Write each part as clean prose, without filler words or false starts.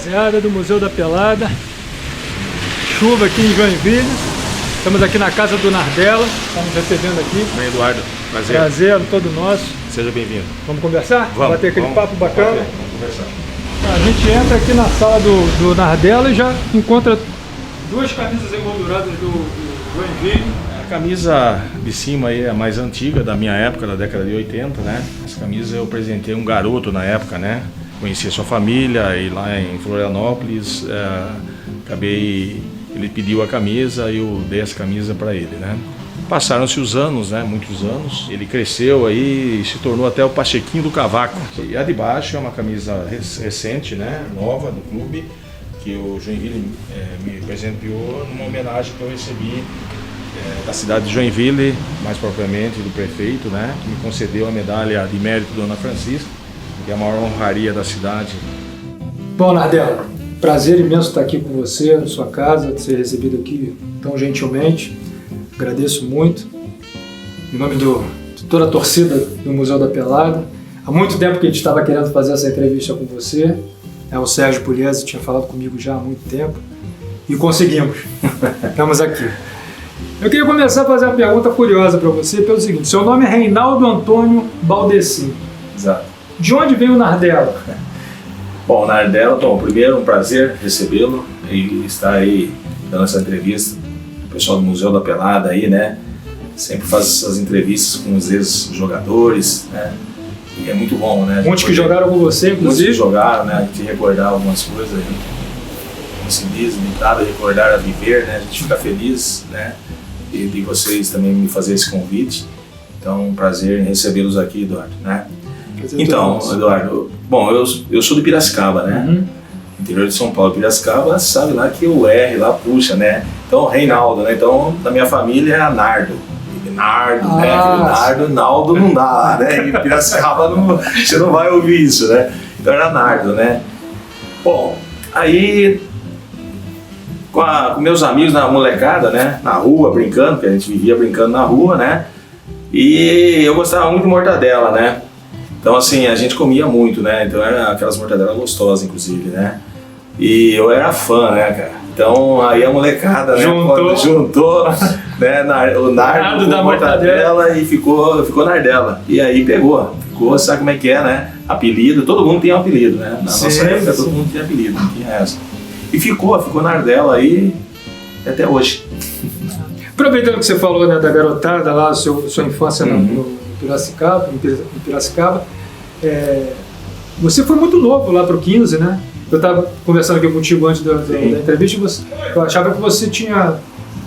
Rapaziada do Museu da Pelada, chuva aqui em Joinville, estamos aqui na casa do Nardella, estamos recebendo aqui. Bem, Eduardo, prazer. Prazer, todo nosso. Seja bem-vindo. Vamos conversar? Vamos bater aquele papo bacana? Vamos conversar. A gente entra aqui na sala do Nardella e já encontra duas camisas emolduradas do Joinville. A camisa de cima aí é a mais antiga, da minha época, da década de 80, né? Essa camisa eu presentei um garoto na época, né? Conheci a sua família e lá em Florianópolis, ele pediu a camisa e eu dei essa camisa para ele, né? Passaram-se os anos, né? Muitos anos. Ele cresceu aí e se tornou até o Pachequinho do Cavaco. E a de baixo é uma camisa recente, né? Nova do clube, que o Joinville me presenteou numa homenagem que eu recebi da cidade de Joinville, mais propriamente do prefeito, né? Que me concedeu a medalha de mérito Dona Francisca, que é a maior honraria da cidade. Bom, Nardella, prazer imenso estar aqui com você, na sua casa, de ser recebido aqui tão gentilmente. Agradeço muito. Em nome de toda a torcida do Museu da Pelada. Há muito tempo que a gente estava querendo fazer essa entrevista com você. O Sérgio Pugliese tinha falado comigo já há muito tempo. E conseguimos. Estamos aqui. Eu queria começar a fazer uma pergunta curiosa para você, pelo seguinte: seu nome é Reinaldo Antônio Baldessin. Exato. De onde veio o Nardella? Bom, Nardella, primeiro um prazer recebê-lo e estar aí dando essa entrevista. O pessoal do Museu da Pelada aí, né? Sempre faz essas entrevistas com os ex-jogadores, né? E é muito bom, né? Muitos que jogaram com você, inclusive. Muitos que jogaram, né? De recordar algumas coisas aí. Como se diz, limitado a recordar a viver, né? A gente fica feliz, né? E de vocês também me fazer esse convite. Então, um prazer em recebê-los aqui, Eduardo, né? Então, Eduardo, bom, eu sou de Piracicaba, né? Interior de São Paulo. Piracicaba, sabe lá que o R lá puxa, né? Então, Reinaldo, né? Então, na minha família é Nardo. Nardo, né? Aquele Nardo, Naldo não dá, né? E Piracicaba você não vai ouvir isso, né? Então era Nardo, né? Bom, aí com meus amigos na molecada, né? Na rua, brincando, porque a gente vivia brincando na rua, né? E eu gostava muito de mortadela, né? Então, assim, a gente comia muito, né? Então, eram aquelas mortadelas gostosas, inclusive, né? E eu era fã, né, cara? Então, aí a molecada, né? Juntou né, o Nardo da mortadela e ficou Nardella. E aí pegou, sabe como é que é, né? Apelido, todo mundo tem um apelido, né? Na nossa época, todo mundo tinha apelido, não tinha essa. E ficou Nardella aí até hoje. Aproveitando que você falou, né, da garotada lá, sua infância no Piracicaba, você foi muito novo lá pro 15, né? Eu estava conversando aqui contigo antes da entrevista, eu achava que você tinha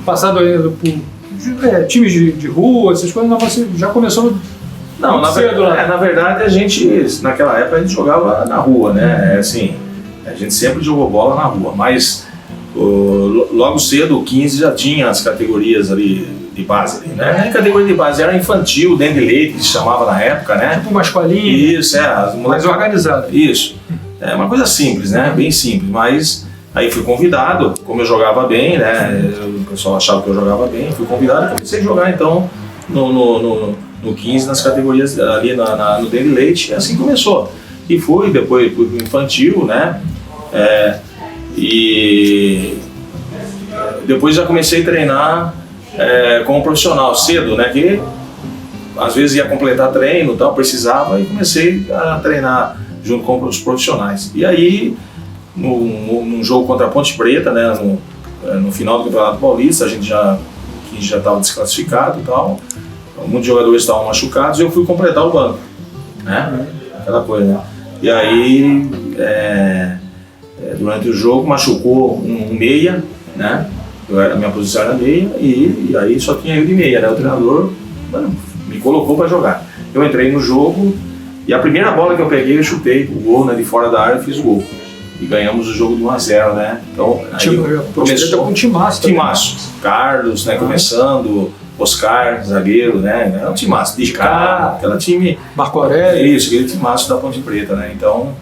passado aí por times de rua, essas coisas, mas você já começou cedo lá. Na verdade, a gente, naquela época, a gente jogava na rua, né? Assim, a gente sempre jogou bola na rua, mas logo cedo o 15 já tinha as categorias ali de base, né? A categoria de base era infantil, dentro de leite, que se chamava na época, né? Tipo uma escolinha. Isso, as mais organizada. Isso. É uma coisa simples, né? Bem simples, mas aí fui convidado, como eu jogava bem, né? O pessoal achava que eu jogava bem, fui convidado e comecei a jogar então no 15, nas categorias ali no dentro de leite, e assim começou. E depois fui pro infantil, né? E depois já comecei a treinar como profissional cedo, né? Que às vezes ia completar treino, tal, precisava, e comecei a treinar junto com os profissionais. E aí, num jogo contra a Ponte Preta, né? No final do Campeonato Paulista, a gente já estava desclassificado, e tal. Muitos jogadores estavam machucados e eu fui completar o banco, né? Aquela coisa, né? E aí, durante o jogo, machucou um meia, né? A minha posição era meia e aí só tinha eu de meia, né? O treinador me colocou para jogar. Eu entrei no jogo e a primeira bola que eu peguei, eu chutei o gol, né? De fora da área, eu fiz o gol. E ganhamos o jogo de 1-0, né? Então, aí começou com timaço. Carlos, né? Começando, Oscar, zagueiro, né? Era um timaço. De cá, aquela time... Marco Aurélio. Isso, aquele timaço da Ponte Preta, né? Então...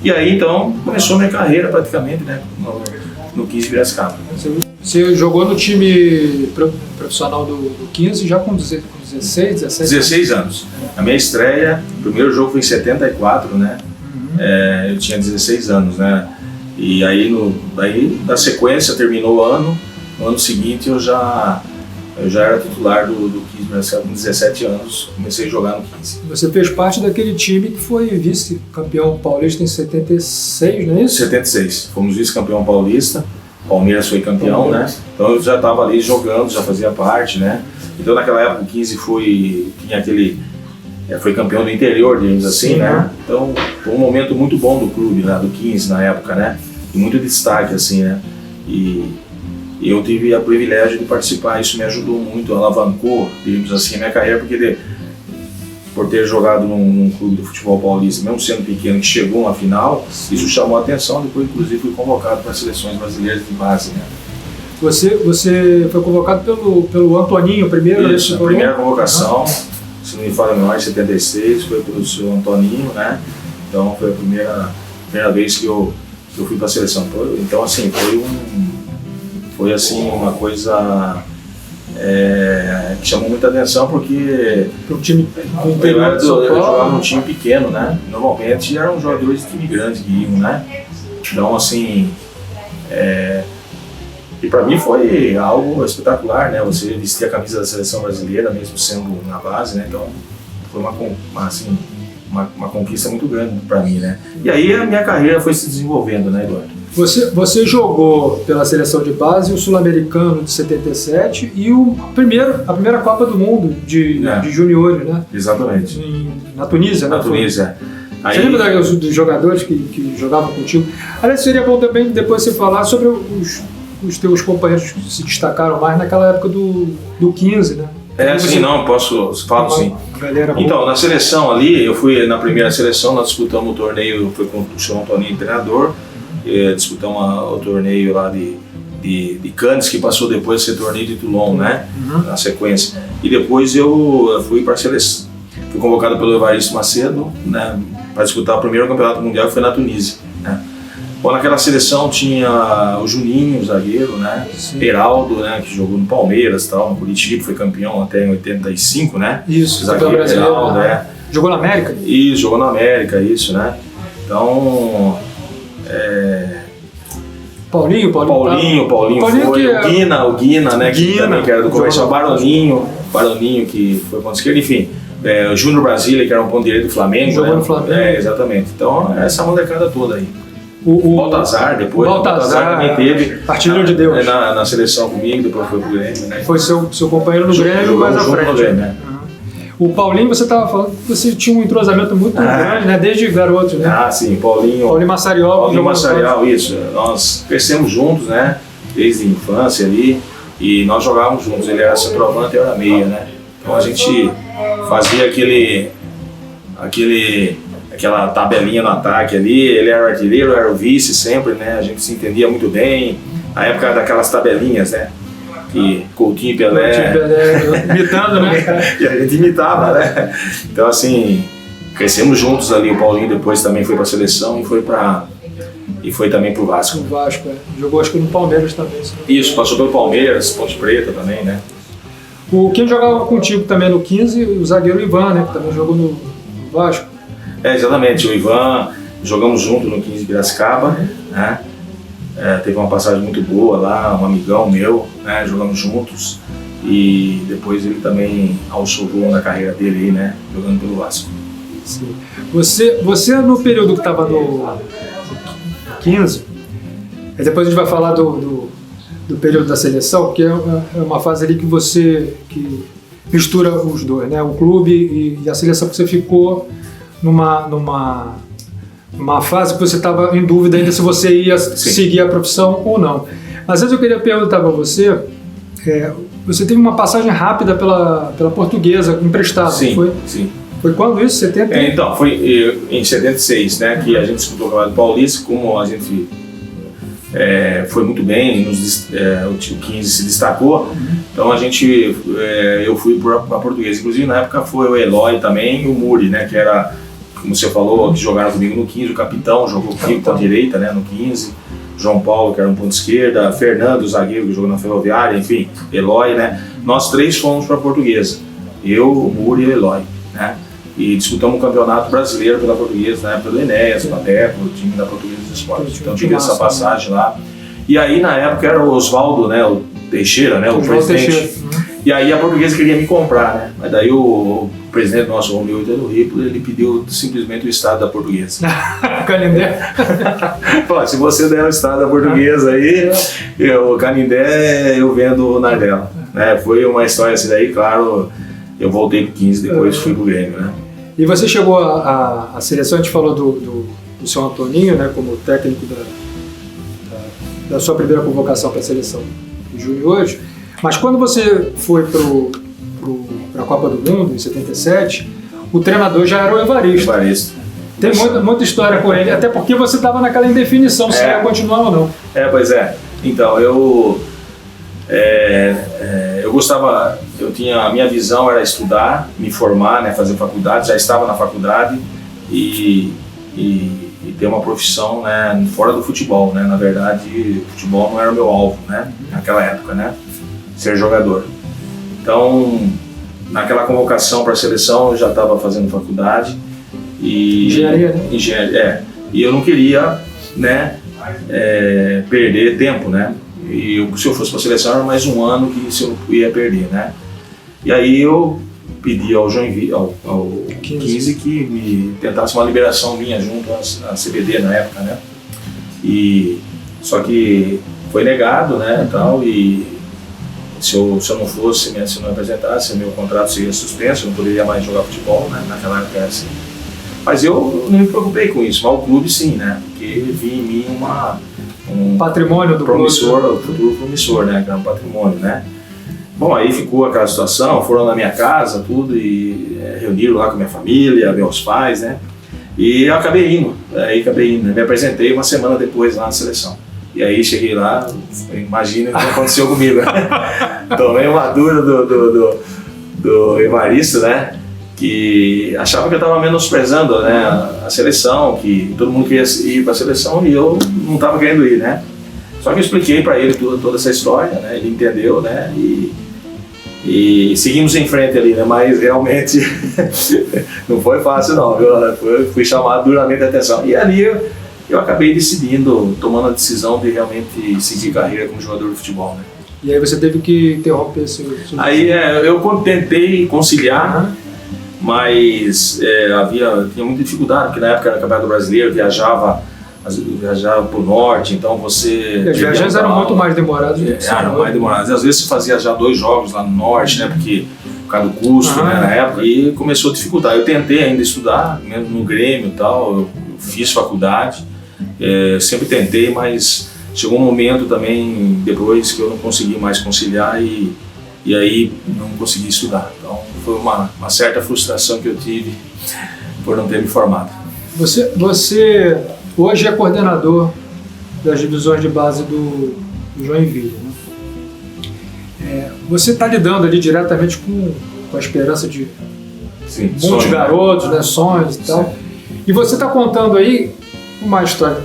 E aí, então, começou a minha carreira praticamente, né? No 15 Piracicaba. Você jogou no time profissional do 15 já com 16, 17? 16 anos. A minha estreia, o primeiro jogo foi em 74, né? Eu tinha 16 anos, né? E aí, na sequência, terminou o ano. No ano seguinte eu já era titular do 15, com 17 anos, comecei a jogar no 15. Você fez parte daquele time que foi vice-campeão paulista em 76, não é isso? 76, fomos vice-campeão paulista, Palmeiras foi campeão, né? Então eu já estava ali jogando, já fazia parte, né? Então naquela época o 15 foi campeão do interior, digamos assim, né? Então foi um momento muito bom do clube, né? Do 15 na época, né? E muito destaque, assim, né? E eu tive o privilégio de participar, isso me ajudou muito, alavancou, digamos assim, a minha carreira, porque por ter jogado num clube de futebol paulista, mesmo sendo pequeno, que chegou a uma final, isso chamou a atenção, depois inclusive fui convocado para as seleções brasileiras de base, né? Você foi convocado pelo Antoninho primeiro? Isso, a primeira convocação, se não me falha a memória, em 76, foi pelo seu Antoninho, né? Então foi a primeira vez que eu fui para a seleção. Então assim, foi assim uma coisa que chamou muita atenção, porque o time do interior de São Paulo, eu jogava num time pequeno, né? Normalmente eram jogadores de time grande que iam, né? Então assim, e para mim foi algo espetacular, né? Você vestir a camisa da seleção brasileira, mesmo sendo na base, né? Então foi uma conquista muito grande para mim, né? E aí a minha carreira foi se desenvolvendo, né, Eduardo? Você jogou pela seleção de base o Sul-Americano de 77 e a primeira Copa do Mundo de juniores, né? Exatamente. Na Tunísia, né? Na Tunísia. Você lembra dos jogadores que jogavam contigo? Aliás, seria bom também depois você falar sobre os teus companheiros que se destacaram mais naquela época do 15, né? Sim, não, falo sim. Então, na seleção ali, eu fui na primeira seleção, nós disputamos o torneio, foi com o seu Antoninho, treinador, disputamos o torneio lá de Cannes, que passou depois a ser torneio de Toulon, né? Na sequência. E depois eu fui para a seleção, fui convocado pelo Evaristo Macedo, né, para disputar o primeiro campeonato mundial, que foi na Tunísia, né? Bom, naquela seleção tinha o Juninho, o zagueiro, né? Heraldo, né? Que jogou no Palmeiras e tal, no Curitiba, foi campeão até em 85, né? Isso, zagueiro Heraldo, Jogou na América? Isso, jogou na América, isso, né? Então... Paulinho foi, o Guina, né? Que era do comercial, Baroninho, que foi ponto esquerdo, enfim. O Júnior Brasília, que era um ponto direito do Flamengo. Jogou no Flamengo. Exatamente. Então, essa molecada toda aí. O Baltazar depois. O Baltazar também teve. Artilheiro de Deus. Na seleção comigo, depois foi pro Grêmio, né? Foi seu companheiro no Grêmio, mais à frente. Grêmio, né? O Paulinho, você estava falando que você tinha um entrosamento muito grande, né? Desde garoto, né? Sim, Paulinho Massariol, isso. Nós crescemos juntos, né? Desde a infância ali. E nós jogávamos juntos. Ele era centroavante e eu era meia, né? Então a gente fazia aquela tabelinha no ataque ali. Ele era o artilheiro, eu era o vice sempre, né? A gente se entendia muito bem. Na época daquelas tabelinhas, né? Que Coutinho e Pelé imitando, né? E a gente imitava, né? Então assim, crescemos juntos ali. O Paulinho depois também foi para a seleção e foi também pro Vasco. O Vasco, jogou acho que no Palmeiras também. Isso, passou pelo Palmeiras, Ponte Preta também, né? Quem jogava contigo também no 15, o zagueiro Ivan, né? Que também jogou no Vasco. Exatamente, o Ivan, jogamos junto no 15 de Piracicaba, né? Teve uma passagem muito boa lá, um amigão meu, né? Jogamos juntos e depois ele também alçou voo na carreira dele aí, né? Jogando pelo Vasco. Sim. Você no período que estava no 15, depois a gente vai falar do período da seleção, que é uma fase ali que você mistura os dois, né? O clube e a seleção, que você ficou numa fase que você estava em dúvida ainda se você ia seguir a profissão ou não. Mas antes eu queria perguntar para você, você teve uma passagem rápida pela Portuguesa, emprestada, sim, foi? Sim. Foi quando isso? 70? Então, foi em 76, né, que a gente disputou o Campeonato Paulista, como a gente foi muito bem, o 15 se destacou, então eu fui para a Portuguesa. Inclusive na época foi o Eloy também e o Muri, né, que era, como você falou, que jogaram comigo no 15, o capitão jogou comigo com a direita, né, no 15, João Paulo, que era um ponto esquerda, Fernando, o zagueiro, que jogou na Ferroviária, enfim, Eloy, né, nós três fomos para a Portuguesa, eu, o Muri e o Eloy, né. e disputamos um campeonato brasileiro pela Portuguesa, na época do Enéas, Pateco, o time da Portuguesa de Esporte. Então tive essa passagem lá. E aí na época era o Oswaldo, né, o Teixeira, né, o presidente. E aí a Portuguesa queria me comprar, né? Mas daí o presidente nosso, o Romeu Italo Ripo, ele pediu simplesmente o estado da Portuguesa. Canindé. Pô, se você der o estado da Portuguesa aí, o Canindé eu vendo o Nardella. Né? Foi uma história assim daí, claro, eu voltei pro 15, depois fui pro Grêmio, né? E você chegou à seleção, a gente falou do seu Antoninho, né, como técnico da sua primeira convocação para a seleção de juniores, mas quando você foi para a Copa do Mundo, em 77, o treinador já era o Evaristo. Tem muita história com ele, até porque você estava naquela indefinição se ia continuar ou não. Pois é. Então, eu gostava, a minha visão era estudar, me formar, né, fazer faculdade, já estava na faculdade e ter uma profissão, né, fora do futebol, né? Na verdade, o futebol não era o meu alvo, né, naquela época, né, ser jogador. Então, naquela convocação para a seleção, eu já estava fazendo faculdade e engenharia, né? Engenharia, e eu não queria, né, perder tempo, né? E se eu fosse para a seleção era mais um ano que eu ia perder, né? E aí eu pedi ao Joinville, ao 15 que me tentasse uma liberação minha junto à CBD na época, né? Só que foi negado, né, tal, e se eu não fosse, se eu não apresentasse, meu contrato seria suspenso, eu não poderia mais jogar futebol, né? Naquela época era assim. Mas eu não me preocupei com isso, mas o clube sim, né? Porque vi em mim um patrimônio do promissor, clube. Futuro promissor, né? Que era um patrimônio, né? Bom, aí ficou aquela situação, foram na minha casa, tudo, e reuniram lá com a minha família, meus pais, né? E eu acabei indo, né? Me apresentei uma semana depois lá na seleção. E aí cheguei lá, imagina o que aconteceu comigo. Tomei uma dura do Evaristo, né? Que achava que eu estava menosprezando, né, a seleção, que todo mundo queria ir para a seleção e eu não estava querendo ir, né? Só que eu expliquei para ele toda essa história, né? Ele entendeu, né? E seguimos em frente ali, né? Mas realmente não foi fácil não, viu? Fui chamado duramente a atenção. E ali eu acabei decidindo, tomando a decisão de realmente seguir carreira como jogador de futebol, né? E aí você teve que interromper esse... Aí eu tentei conciliar, mas tinha muita dificuldade, porque na época era Campeonato Brasileiro, viajava para o norte, então você... As viagens eram muito mais demoradas. Eram mais demoradas. Às vezes você fazia já 2 jogos lá no norte, né, porque por causa do custo, né, na época, e começou a dificultar. Eu tentei ainda estudar, mesmo no Grêmio e tal, eu fiz faculdade, sempre tentei, mas chegou um momento também, depois, que eu não consegui mais conciliar e aí não consegui estudar. Então foi uma certa frustração que eu tive por não ter me formado. Você hoje é coordenador das divisões de base do Joinville, né? Você está lidando ali diretamente com a esperança de muitos garotos, né, sonhos e tal. E você está contando aí uma história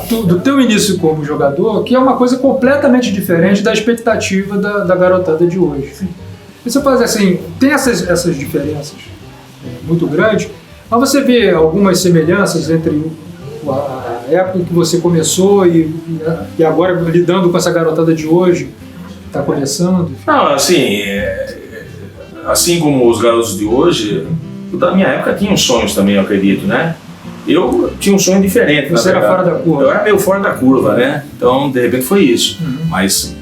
do teu início como jogador, que é uma coisa completamente diferente da expectativa da garotada de hoje. E você faz assim, tem essas diferenças muito grandes, mas você vê algumas semelhanças entre a época em que você começou e agora lidando com essa garotada de hoje, está começando? Não, assim como os garotos de hoje, da minha época tinham sonhos também, eu acredito, né? Eu tinha um sonho diferente. Você era fora da curva? Eu era meio fora da curva, né? Então, de repente foi isso. Mas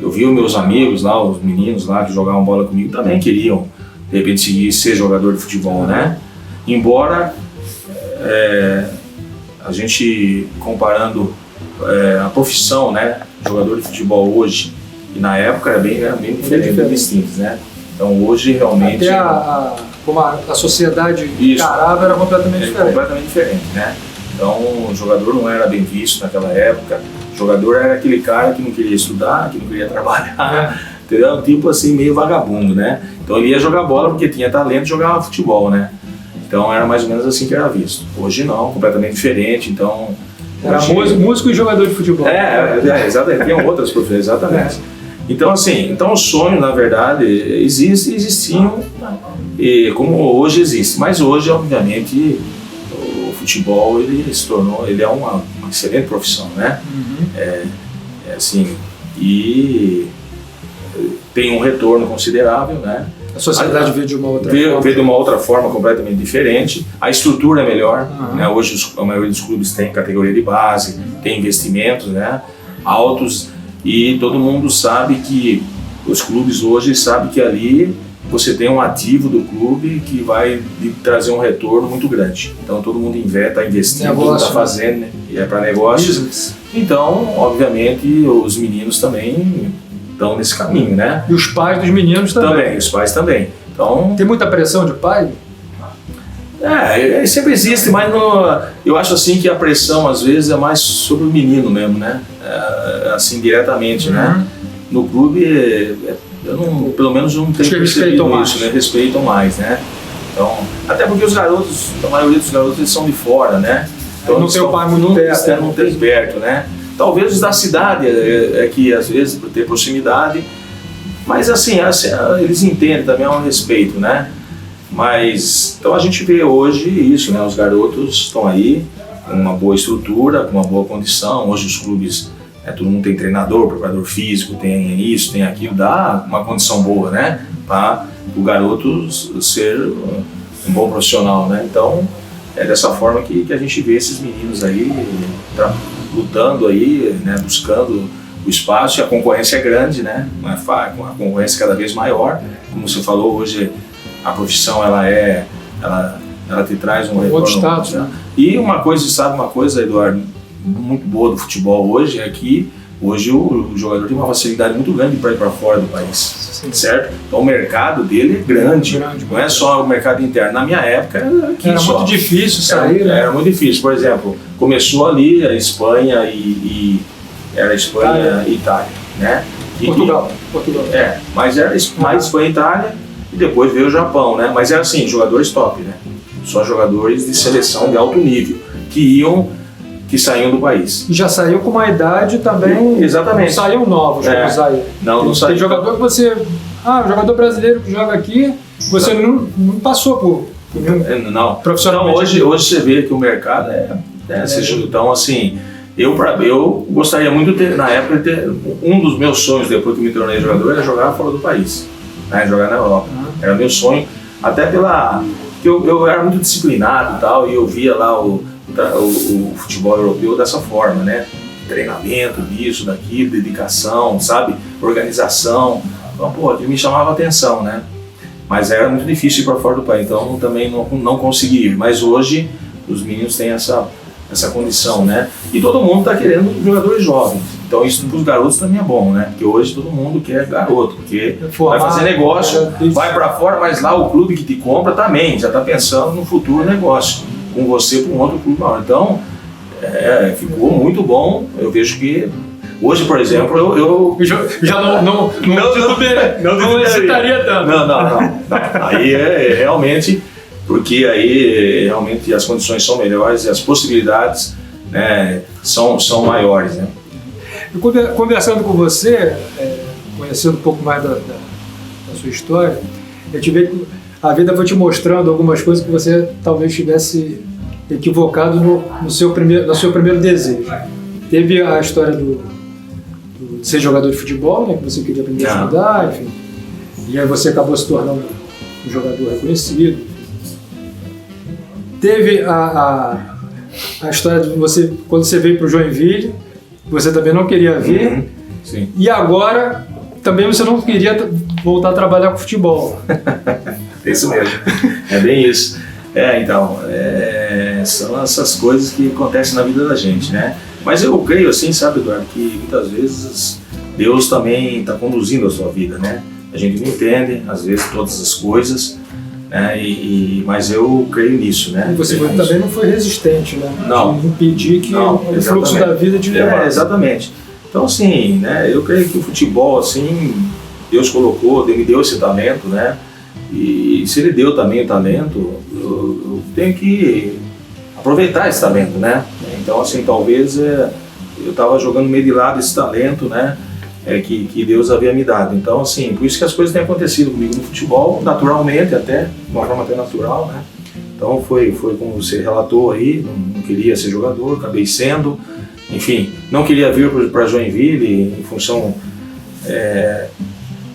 eu vi os meus amigos lá, os meninos lá que jogavam bola comigo também queriam, de repente, ser jogador de futebol, né? Embora a gente comparando a profissão, né, jogador de futebol hoje e na época era bem diferente, bem distintos, né? Então hoje realmente como a sociedade encarava era completamente diferente. Completamente diferente, né? Então o jogador não era bem visto naquela época. O jogador era aquele cara que não queria estudar, que não queria trabalhar, entendeu? Um tipo assim meio vagabundo, né? Então ele ia jogar bola porque tinha talento e jogava futebol, né? Então era mais ou menos assim que era visto. Hoje não, completamente diferente, então... Era músico e jogador de futebol. Exatamente, tinham outras profissões, exatamente. Então, assim, o sonho, na verdade, existiam, e como hoje existe. Mas hoje, obviamente, o futebol, ele é uma excelente profissão, né? Assim, e tem um retorno considerável, né? A sociedade vê de uma outra forma. Vê de uma outra forma completamente diferente. A estrutura é melhor, né? Hoje a maioria dos clubes tem categoria de base, tem investimentos, né, altos, e todo mundo sabe que os clubes hoje sabem que ali você tem um ativo do clube que vai trazer um retorno muito grande. Então todo mundo está investindo, está fazendo, né? E é para negócios. Então, obviamente, os meninos também estão nesse caminho, né? E os pais dos meninos também. Também, os pais também. Então, tem muita pressão de pai? Sempre existe, mas eu acho assim que a pressão às vezes é mais sobre o menino mesmo, né? Assim, diretamente, né? No clube, pelo menos eu não tenho percebido isso, né? Respeitam mais, né? Então, até porque os garotos, a maioria dos garotos, eles são de fora, né? Então não tem o pai muito perto. Não tem perto, né? Talvez os da cidade que às vezes por ter proximidade, mas assim, eles entendem também, é um respeito, né? Mas então a gente vê hoje isso, né? Os garotos estão aí com uma boa estrutura, com uma boa condição. Hoje os clubes, todo mundo tem treinador, preparador físico, tem isso, tem aquilo, dá uma condição boa, né? Para o garoto ser um bom profissional, né? Então é dessa forma que a gente vê esses meninos aí lutando aí, né, buscando o espaço, e a concorrência é grande, né? A concorrência cada vez maior. Como você falou, hoje a profissão ela te traz um retorno. Outro status, né? E uma coisa, Eduardo, muito boa do futebol hoje é que hoje o jogador tem uma facilidade muito grande para ir para fora do país. Sim. Certo? Então o mercado dele é grande, não é só o mercado interno. Na minha época era muito difícil sair, né? Era muito difícil. Por exemplo, começou ali a Espanha e era Espanha e Itália, né? Portugal. Mas era mais Espanha e Itália, e depois veio o Japão, né? Mas era assim, jogadores top, né? Só jogadores de seleção de alto nível que saíam do país. E já saiu com uma idade também. Exatamente. Não saíam novos, como saíram. Não saiu. Tem jogador que você. O jogador brasileiro que joga aqui, você não passou por. Não. Profissionalmente. Então, hoje você vê que o mercado então, assim, eu gostaria muito de ter, na época, um dos meus sonhos depois que me tornei jogador era jogar fora do país, né? Jogar na Europa. Era meu sonho, até que eu era muito disciplinado e tal, e eu via lá o futebol europeu dessa forma, né? Treinamento, disso, daquilo, dedicação, sabe? Organização. Então, aquilo me chamava a atenção, né? Mas era muito difícil ir para fora do país, então também não consegui ir. Mas hoje os meninos têm essa condição, né? E todo mundo está querendo jogadores jovens. Então isso para os garotos também é bom, né? Porque hoje todo mundo quer garoto, porque vai fazer negócio, vai para fora, mas lá o clube que te compra também já está pensando no futuro negócio, com você para um outro clube maior. Então ficou muito bom. Eu vejo que hoje, por exemplo, eu já não hesitaria tanto. Não. Aí realmente, porque aí realmente as condições são melhores e as possibilidades, né, são maiores, né? Conversando com você, conhecendo um pouco mais da sua história, eu te vejo que a vida foi te mostrando algumas coisas que você talvez tivesse equivocado no seu primeiro desejo. Teve a história de ser jogador de futebol, né, que você queria aprender a estudar, enfim, e aí você acabou se tornando um jogador reconhecido. Teve a história de você, quando você veio para o Joinville, você também não queria vir, sim. E agora também você não queria voltar a trabalhar com futebol. É isso mesmo, é bem isso. Então, são essas coisas que acontecem na vida da gente, né? Mas eu creio assim, sabe, Eduardo, que muitas vezes Deus também está conduzindo a sua vida, né? A gente não entende, às vezes, todas as coisas, né? Mas eu creio nisso, né? E você também não foi resistente, né? Não. De impedir que o fluxo da vida te levasse. Exatamente. Então, assim, né? Eu creio que o futebol, assim, Deus me deu esse talento, né? E se Ele deu também o talento, eu tenho que aproveitar esse talento, né? Então, assim, talvez eu estava jogando meio de lado esse talento, né? que Deus havia me dado. Então, assim, por isso que as coisas têm acontecido comigo no futebol, naturalmente até, de uma forma até natural, né? Então foi como você relatou aí, não queria ser jogador, acabei sendo, enfim, não queria vir para Joinville em função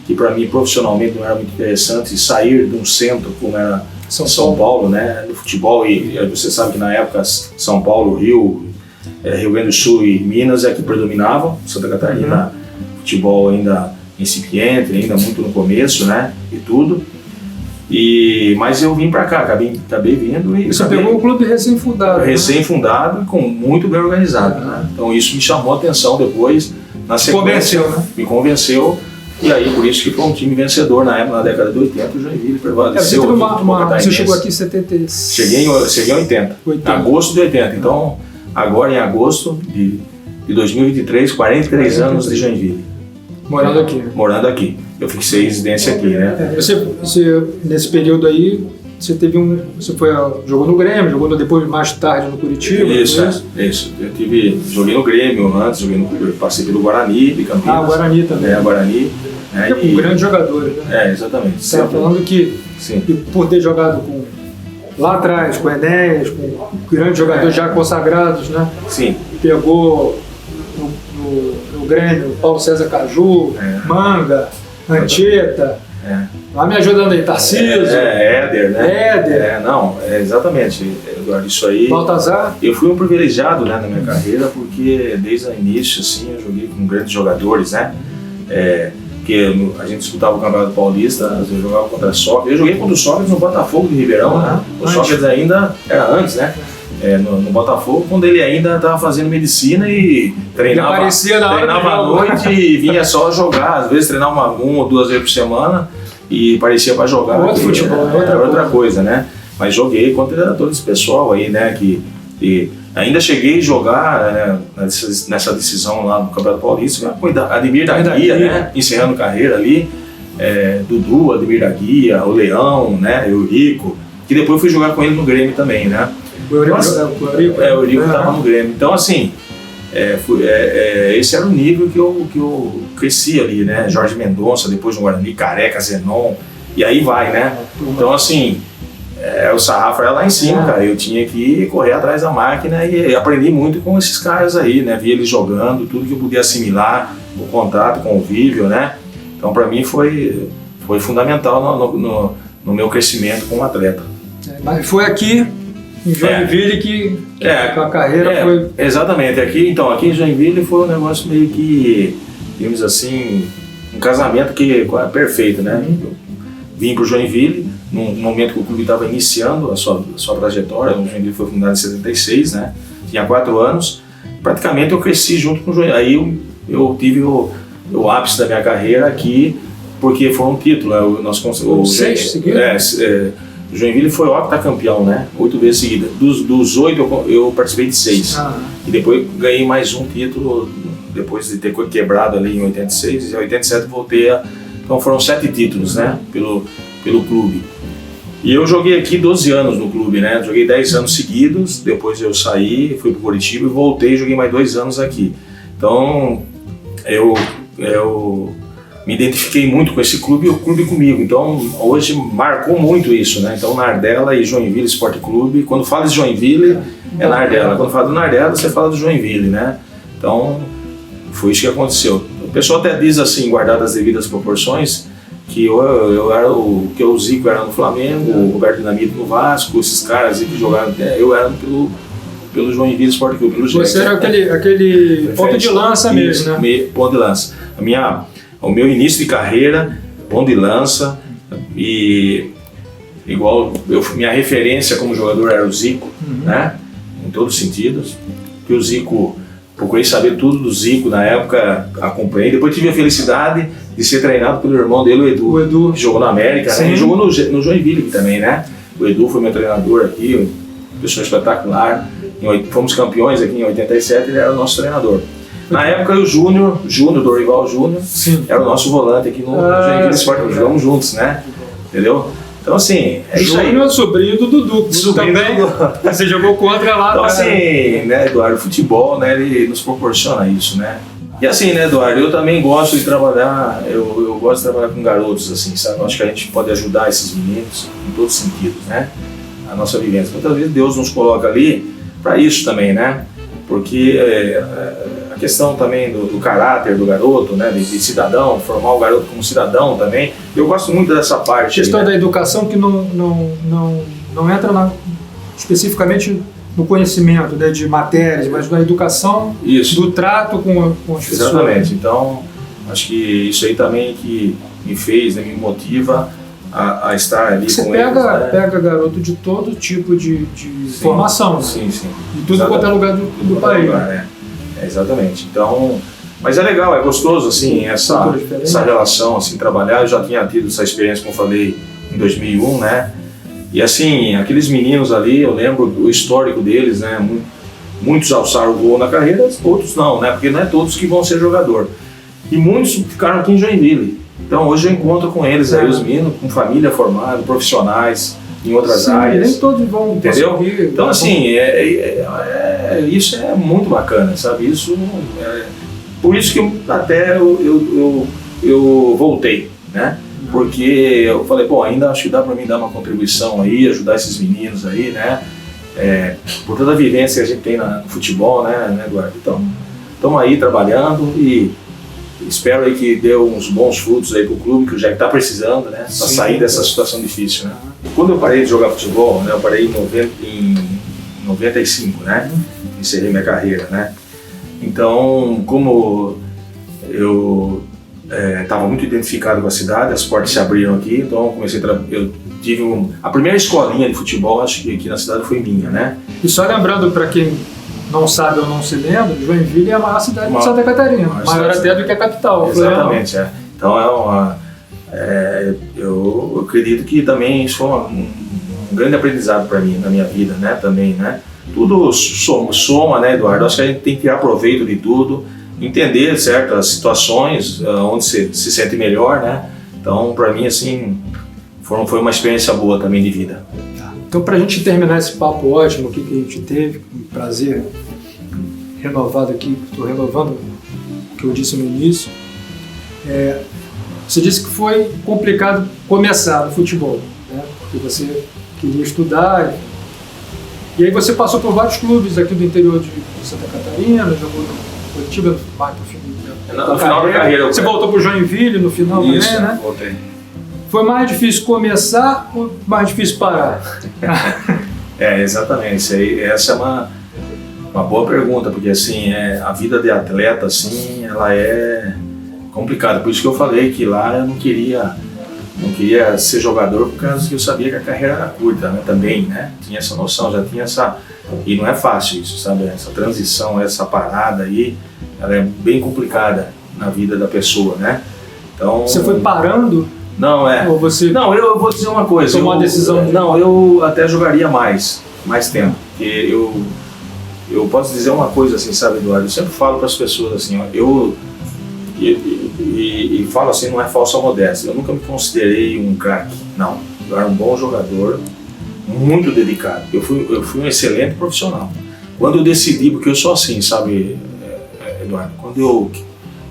que para mim profissionalmente não era muito interessante sair de um centro como era São Paulo, né? No futebol, e você sabe que na época São Paulo, Rio Grande do Sul e Minas é que predominavam, Santa Catarina, futebol ainda incipiente, ainda muito no começo, né? E tudo. Mas eu vim para cá, acabei vindo e... Você pegou um clube recém-fundado. Recém-fundado e muito bem organizado, né? Então isso me chamou a atenção depois, na sequência. Convenceu, né? Me convenceu, e aí por isso que foi um time vencedor na época, na década de 80, o Joinville prevaleceu. Você chegou aqui em 76? Cheguei em 80. Agosto de 80, então agora em agosto de 2023, 43 anos de Joinville. Morando aqui. Morando aqui. Eu fixei residência aqui, né? Você nesse período aí, você jogou no Grêmio, jogou depois mais tarde no Curitiba? Isso. Joguei no Grêmio antes, passei pelo Guarani de Campinas. O Guarani também. Guarani. Um grande jogador, né? Exatamente. Você está falando que por ter jogado lá atrás, com o Enéas, com grandes jogadores já consagrados, né? Sim. Pegou no Grêmio, Paulo César Caju, Manga, Anchieta. Lá me ajudando aí, Tarcísio. Éder, né? Éder. Exatamente, Eduardo, isso aí. Baltazar. Eu fui um privilegiado, né, na minha carreira, porque desde o início, assim, eu joguei com grandes jogadores, né? Porque a gente disputava o Campeonato Paulista, eu jogava contra Sócrates. Eu joguei contra o Sócrates no Botafogo de Ribeirão, né? O Sócrates ainda era antes, né? No Botafogo, quando ele ainda estava fazendo medicina e treinava à noite e vinha só jogar. Às vezes treinava 1 ou 2 vezes por semana e parecia para jogar. Outro futebol, era outra coisa, né? Mas joguei contra todo esse pessoal aí, né? Que ainda cheguei a jogar nessa decisão lá no Campeonato Paulista com Ademir da Guia, né? Encerrando carreira ali. Dudu, Ademir da Guia, o Leão, né? Eurico, que depois fui jogar com ele no Grêmio também, né? O Eurico estava no Grêmio. Então, assim, esse era o nível que eu cresci ali, né? Jorge Mendonça, depois no Guarani, Careca, Zenon, e aí vai, né? Então, assim, o sarrafo era lá em cima, cara. Eu tinha que correr atrás da máquina e aprendi muito com esses caras aí, né? Vi eles jogando, tudo que eu podia assimilar, o contato, o convívio, né? Então, para mim, foi fundamental no meu crescimento como atleta. Mas foi aqui em Joinville que a carreira foi... Exatamente, aqui em Joinville foi um negócio meio que, digamos assim, um casamento perfeito, né? Eu vim para o Joinville num momento que o clube estava iniciando a sua trajetória. O Joinville foi fundado em 76, né? Tinha 4 anos, praticamente eu cresci junto com o Joinville. Aí eu tive o ápice da minha carreira aqui, porque foi um título, né? O Joinville foi octacampeão, né? 8 vezes seguidas. Dos 8 eu participei de 6. E depois ganhei mais um título, depois de ter quebrado ali em 86. E em 87 voltei Então foram 7 títulos, né? Pelo clube. E eu joguei aqui 12 anos no clube, né? Joguei 10 anos seguidos, depois eu saí, fui pro Curitiba e voltei e joguei mais 2 anos aqui. Então eu me identifiquei muito com esse clube e o clube comigo. Então hoje marcou muito isso, né? Então Nardella e Joinville Esporte Clube. Quando fala de Joinville, é Nardella. Quando fala do Nardella, você fala do Joinville, né? Então foi isso que aconteceu. O pessoal até diz assim, guardadas as devidas proporções, que eu era que o Zico era no Flamengo, o Roberto Dinamite no Vasco, esses caras aí que jogaram, eu era pelo Joinville Esporte Clube. Você era aquele ponto de lança mesmo, né? Ponto de lança. O meu início de carreira, ponto de lança, e igual minha referência como jogador era o Zico, né? Em todos os sentidos. Que o Zico, procurei saber tudo do Zico na época, acompanhei. Depois tive a felicidade de ser treinado pelo irmão dele, o Edu, que jogou na América, né? E jogou no Joinville também, né? O Edu foi meu treinador aqui, pessoa espetacular. Fomos campeões aqui em 87, ele era o nosso treinador. Na época o Júnior, Dorival Júnior, era o nosso volante aqui no Joinville Esporte Clube. Jogamos juntos, né? Entendeu? Então assim, é isso aí. Júnior, sobrinho do Dudu. Também. Você jogou contra lá. Então assim, né, Eduardo, o futebol, né, ele nos proporciona isso, né? E assim, né, Eduardo, eu também gosto de trabalhar, eu gosto de trabalhar com garotos, assim, sabe? Eu acho que a gente pode ajudar esses meninos em todos os sentidos, né? A nossa vivência. Muitas vezes Deus nos coloca ali para isso também, né? Porque a questão também do caráter do garoto, né? De cidadão, formar o garoto como cidadão também. Eu gosto muito dessa parte. A questão aí, né? da educação que não entra especificamente no conhecimento, né, de matérias, mas na educação Isso. do trato com as pessoas. Exatamente. Então, acho que isso aí também que me fez, né, me motiva a estar ali Você com eles. Né? pega garoto de todo tipo de formação, né? Sim, sim. De tudo quanto é lugar do país. Lugar, exatamente. Então, mas é legal, é gostoso assim, essa relação, assim, trabalhar. Eu já tinha tido essa experiência, como eu falei, em 2001, né? E assim, aqueles meninos ali, eu lembro o histórico deles, né? Muitos alçaram o gol na carreira, outros não, né? Porque não é todos que vão ser jogador. E muitos ficaram aqui em Joinville. Então hoje eu encontro com eles aí, os meninos com família formada, profissionais em outras áreas. Nem todos vão, entendeu? Conseguir. Então assim, isso é muito bacana, sabe? Isso por isso que eu voltei, né? Porque eu falei, pô, ainda acho que dá para mim dar uma contribuição aí, ajudar esses meninos aí, né? Por toda a vivência que a gente tem no futebol, né, Eduardo? Então, estamos aí trabalhando e espero aí que dê uns bons frutos aí pro clube, que já está precisando, né? Para sair dessa situação difícil, né? Quando eu parei de jogar futebol, né? Eu parei em 95, né? Encerrei minha carreira, né? Então, como eu estava muito identificado com a cidade, as portas se abriram aqui, então eu tive a primeira escolinha de futebol, acho que aqui na cidade foi minha, né? E só lembrando para quem não sabe ou não se lembra, Joinville é a maior cidade de Santa Catarina, maior até do que a capital. Exatamente, Então eu acredito que também isso foi um grande aprendizado para mim, na minha vida, né? Também, né? Tudo soma, né, Eduardo? Acho que a gente tem que tirar proveito de tudo, entender certas situações onde se sente melhor, né? Então, para mim, assim, foi uma experiência boa também de vida. Então, para a gente terminar esse papo ótimo aqui que a gente teve, um prazer renovado aqui, estou renovando o que eu disse no início. Você disse que foi complicado começar no futebol, né? Porque você queria estudar. E aí você passou por vários clubes aqui do interior de Santa Catarina, jogou no Curitiba, no final da carreira. Você voltou para o Joinville no final isso, também, né? Voltei. Foi mais difícil começar ou mais difícil parar? Exatamente. Essa é uma boa pergunta, porque assim, a vida de atleta, assim, ela é complicada. Por isso que eu falei que lá eu não queria ser jogador, por causa que eu sabia que a carreira era curta, né? Também, né? Tinha essa noção, já tinha essa... E não é fácil isso, sabe? Essa transição, essa parada aí, ela é bem complicada na vida da pessoa, né? Então... Você foi parando? Não, Ou você... Não, eu vou dizer uma coisa. Tomou uma decisão de... Não, eu até jogaria mais tempo. Porque eu posso dizer uma coisa assim, sabe, Eduardo? Eu sempre falo para as pessoas assim, ó, e falo assim, não é falsa modéstia. Eu nunca me considerei um craque, não. Eu era um bom jogador, muito dedicado. Eu fui um excelente profissional. Quando eu decidi, porque eu sou assim, sabe, Eduardo? Quando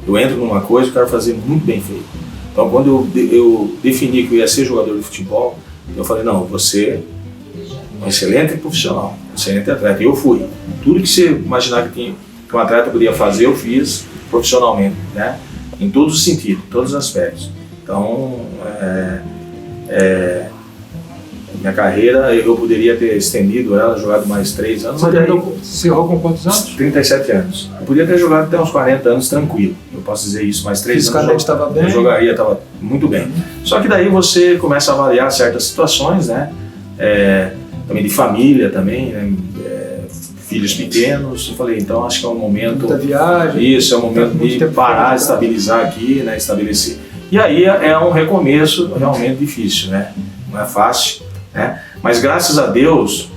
eu entro numa coisa, eu quero fazer muito bem feito. Então, quando eu defini que eu ia ser jogador de futebol, eu falei, não, você é um excelente profissional, um excelente atleta. E eu fui. Tudo que você imaginar que um atleta podia fazer, eu fiz profissionalmente, né? Em todos os sentidos, em todos os aspectos. Então, minha carreira, eu poderia ter estendido ela, jogado mais 3 anos. Você errou com quantos anos? 37 anos. Eu podia ter jogado até uns 40 anos tranquilo. Eu posso dizer isso, mais 3 anos. Fisicamente estava bem? Eu jogaria, estava muito bem. Só que daí você começa a avaliar certas situações, né? Também de família, também, né? Filhos pequenos. Eu falei, então acho que é um momento... Muita viagem. Isso, é um momento de parar, estabilizar aqui, né? Estabelecer. E aí é um recomeço realmente difícil, né? Não é fácil, né? Mas graças a Deus,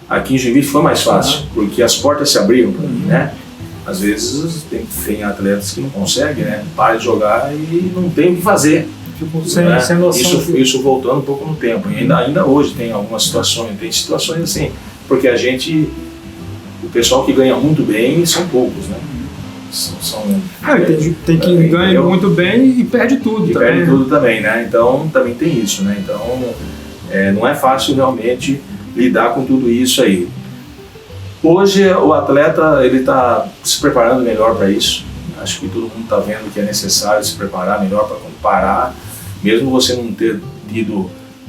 aqui em Joinville foi mais fácil, porque as portas se abriram para mim, né? Às vezes tem atletas que não conseguem, né? Para de jogar e não tem o que fazer. Tipo, sem noção. Isso voltando um pouco no tempo. E ainda hoje tem algumas situações, tem situações assim, porque o pessoal que ganha muito bem são poucos, né? Tem que ganha muito bem e perde tudo e também. perde tudo também, né? Então também tem isso, né? Então não é fácil realmente lidar com tudo isso aí. Hoje o atleta ele está se preparando melhor para isso. Acho que todo mundo está vendo que é necessário se preparar melhor para quando parar, mesmo você não ter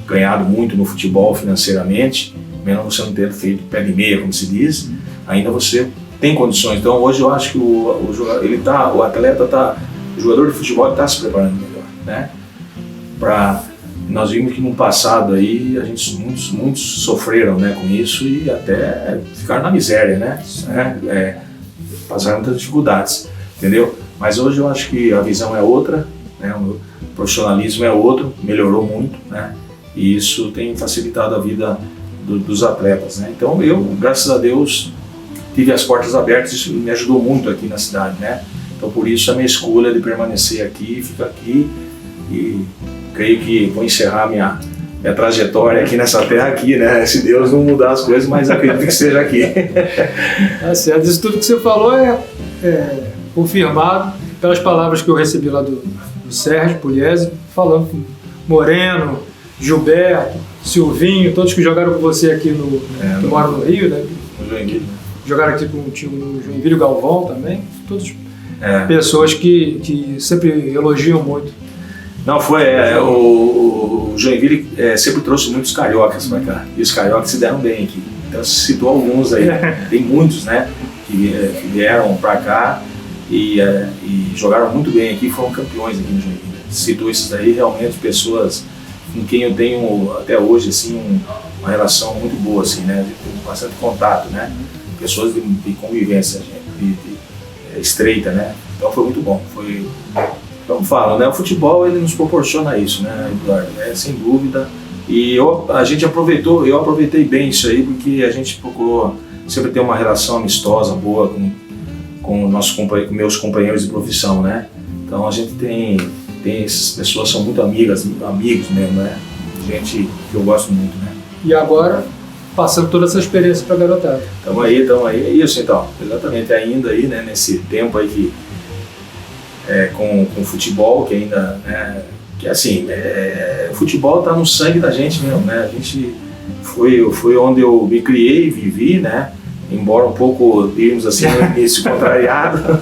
ganhado muito no futebol financeiramente, mesmo você não ter feito pé de meia, como se diz, ainda você tem condições. Então hoje eu acho que o jogador de futebol está se preparando melhor, né? Nós vimos que no passado aí muitos sofreram, né, com isso e até ficaram na miséria, né? Passaram muitas dificuldades, entendeu? Mas hoje eu acho que a visão é outra, né? O profissionalismo é outro, melhorou muito, né? E isso tem facilitado a vida dos atletas, né? Então eu, graças a Deus, tive as portas abertas, isso me ajudou muito aqui na cidade, né? Então por isso a minha escolha de permanecer aqui, ficar aqui e creio que vou encerrar minha trajetória aqui nessa terra aqui, né? Se Deus não mudar as coisas, mas acredito que seja aqui. Tá certo, isso tudo que você falou é confirmado pelas palavras que eu recebi lá do Sérgio Pugliese, falando com Moreno, Gilberto, Silvinho, todos que jogaram com você aqui que moram no Rio, né? No Joinville. Jogaram aqui contigo no Joinville, o Galvão também, todas pessoas que sempre elogiam muito. Não, o Joinville sempre trouxe muitos cariocas para cá, e os cariocas se deram bem aqui. Então você citou alguns aí, tem muitos, né, que vieram para cá e jogaram muito bem aqui, foram campeões aqui no Joinville. Citou esses aí, realmente pessoas com quem eu tenho até hoje assim, uma relação muito boa, assim, né, tenho bastante contato, né, pessoas de convivência estreita, né, então foi muito bom. Como falam, né? O futebol ele nos proporciona isso, né, Eduardo? Sem dúvida. E eu aproveitei bem isso aí, porque a gente procurou sempre ter uma relação amistosa, boa com meus companheiros de profissão, né? Então a gente tem essas pessoas são muito amigos mesmo, né? Gente que eu gosto muito, né? E agora, passando toda essa experiência para a garotada. Estamos aí. É isso então, exatamente, ainda aí, né? Nesse tempo aí que com o futebol, que ainda, né, que assim, o futebol está no sangue da gente mesmo, né? A gente foi onde eu me criei e vivi, né? Embora um pouco, digamos assim, no início contrariado,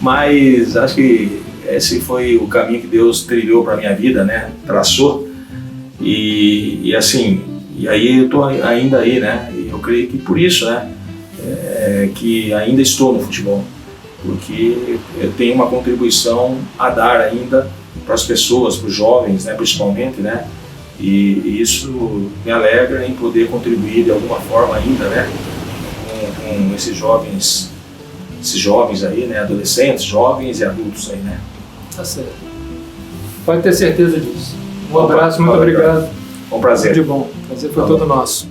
mas acho que esse foi o caminho que Deus trilhou para minha vida, né? Traçou e assim, e aí eu tô ainda aí, né? E eu creio que por isso, né? Que ainda estou no futebol. Porque eu tenho uma contribuição a dar ainda para as pessoas, para os jovens, né, principalmente, né, e isso me alegra em poder contribuir de alguma forma ainda, né, com esses jovens aí, né, adolescentes, jovens e adultos aí, né. Tá certo. Pode ter certeza disso. Um abraço, muito obrigado. Um prazer. Tudo de bom. O prazer foi todo nosso.